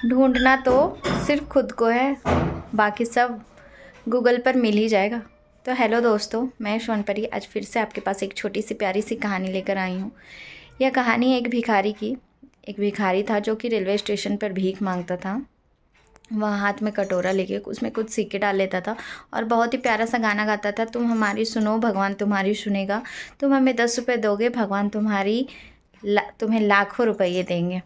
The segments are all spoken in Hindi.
ढूंढना तो सिर्फ खुद को है, बाकी सब गूगल पर मिल ही जाएगा। तो हेलो दोस्तों, मैं शौनपरी आज फिर से आपके पास एक छोटी सी प्यारी सी कहानी लेकर आई हूँ। यह कहानी है एक भिखारी की। एक भिखारी था जो कि रेलवे स्टेशन पर भीख मांगता था। वह हाथ में कटोरा लेके उसमें कुछ सिक्के डाल लेता था और बहुत ही प्यारा सा गाना गाता था, तुम हमारी सुनो भगवान तुम्हारी सुनेगा, तुम हमें 10 रुपये दोगे भगवान तुम्हें लाखों रुपये देंगे।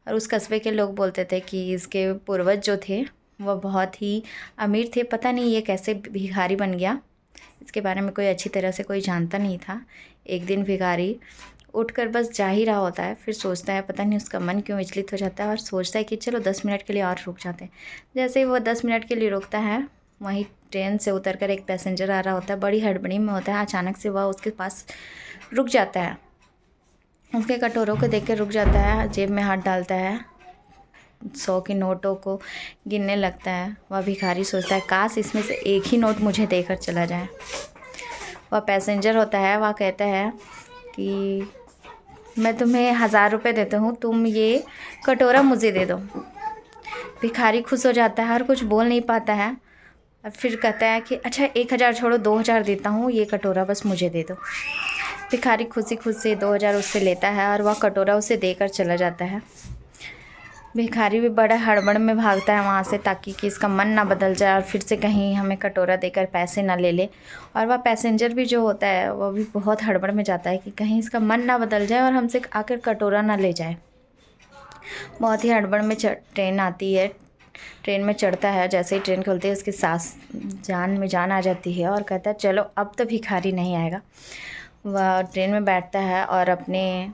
और उस कस्बे के लोग बोलते थे कि इसके पूर्वज जो थे वह बहुत ही अमीर थे, पता नहीं ये कैसे भिखारी बन गया। इसके बारे में कोई अच्छी तरह से कोई जानता नहीं था। एक दिन भिखारी उठकर बस जा ही रहा होता है, फिर सोचता है पता नहीं उसका मन क्यों विचलित हो जाता है और सोचता है कि चलो 10 मिनट के लिए और रुक जाते हैं। जैसे ही वो 10 मिनट के लिए रुकता है, वहीं ट्रेन से उतरकर एक पैसेंजर आ रहा होता है, बड़ी हड़बड़ी में होता है। अचानक से वह उसके पास रुक जाता है, उसके कटोरों को देख कर रुक जाता है, जेब में हाथ डालता है, 100 के नोटों को गिनने लगता है। वह भिखारी सोचता है काश इसमें से एक ही नोट मुझे देकर चला जाए। वह पैसेंजर होता है, वह कहता है कि मैं तुम्हें 1000 रुपये देता हूँ, तुम ये कटोरा मुझे दे दो। भिखारी खुश हो जाता है और कुछ बोल नहीं पाता है और फिर कहता है कि अच्छा 1000 छोड़ो, 2000 देता हूँ, ये कटोरा बस मुझे दे दो। भिखारी खुशी से 2000 उससे लेता है और वह कटोरा उसे देकर चला जाता है। भिखारी भी बड़ा हड़बड़ में भागता है वहाँ से, ताकि कि इसका मन ना बदल जाए और फिर से कहीं हमें कटोरा देकर पैसे ना ले ले। और वह पैसेंजर भी जो होता है वह भी बहुत हड़बड़ में जाता है कि कहीं इसका मन ना बदल जाए और हमसे आकर कटोरा ना ले जाए। बहुत ही हड़बड़ में ट्रेन आती है, ट्रेन में चढ़ता है। जैसे ही ट्रेन खुलती है उसकी सांस जान में जान आ जाती है और कहता है चलो अब तो भिखारी नहीं आएगा। वह ट्रेन में बैठता है और अपने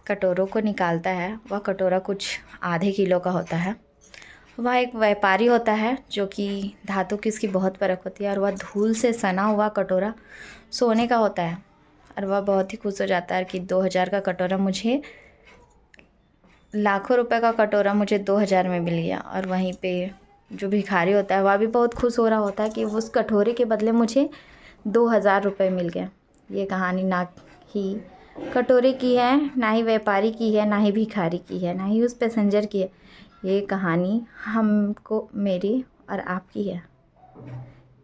कटोरों को निकालता है। वह कटोरा कुछ आधे किलो का होता है। वह एक व्यापारी होता है जो कि धातु की इसकी बहुत परख होती है और वह धूल से सना हुआ कटोरा सोने का होता है। और वह बहुत ही खुश हो जाता है कि 2000 का कटोरा मुझे, लाखों रुपए का कटोरा मुझे 2000 में मिल गया। और वहीं पे जो भिखारी होता है वह भी बहुत खुश हो रहा होता है कि उस कटोरे के बदले मुझे 2000 रुपये मिल गए। ये कहानी ना ही कटोरे की है, ना ही व्यापारी की है, ना ही भिखारी की है, ना ही उस पैसेंजर की है। ये कहानी हमको, मेरी और आपकी है।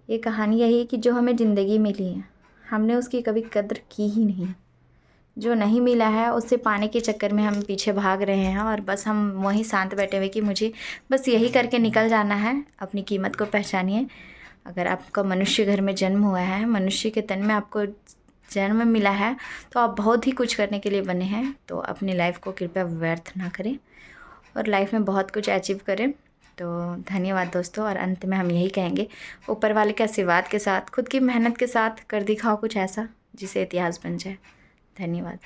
ये कहानी यही है कि जो हमें ज़िंदगी मिली है हमने उसकी कभी कद्र की ही नहीं। जो नहीं मिला है उससे पाने के चक्कर में हम पीछे भाग रहे हैं और बस हम वहीं शांत बैठे हुए कि मुझे बस यही करके निकल जाना है। अपनी कीमत को पहचानिए। अगर आपका मनुष्य घर में जन्म हुआ है, मनुष्य के तन में आपको जन्म मिला है, तो आप बहुत ही कुछ करने के लिए बने हैं। तो अपनी लाइफ को कृपया व्यर्थ ना करें और लाइफ में बहुत कुछ अचीव करें। तो धन्यवाद दोस्तों। और अंत में हम यही कहेंगे, ऊपर वाले के आशीर्वाद के साथ, खुद की मेहनत के साथ कर दिखाओ कुछ ऐसा जिसे इतिहास बन जाए। धन्यवाद।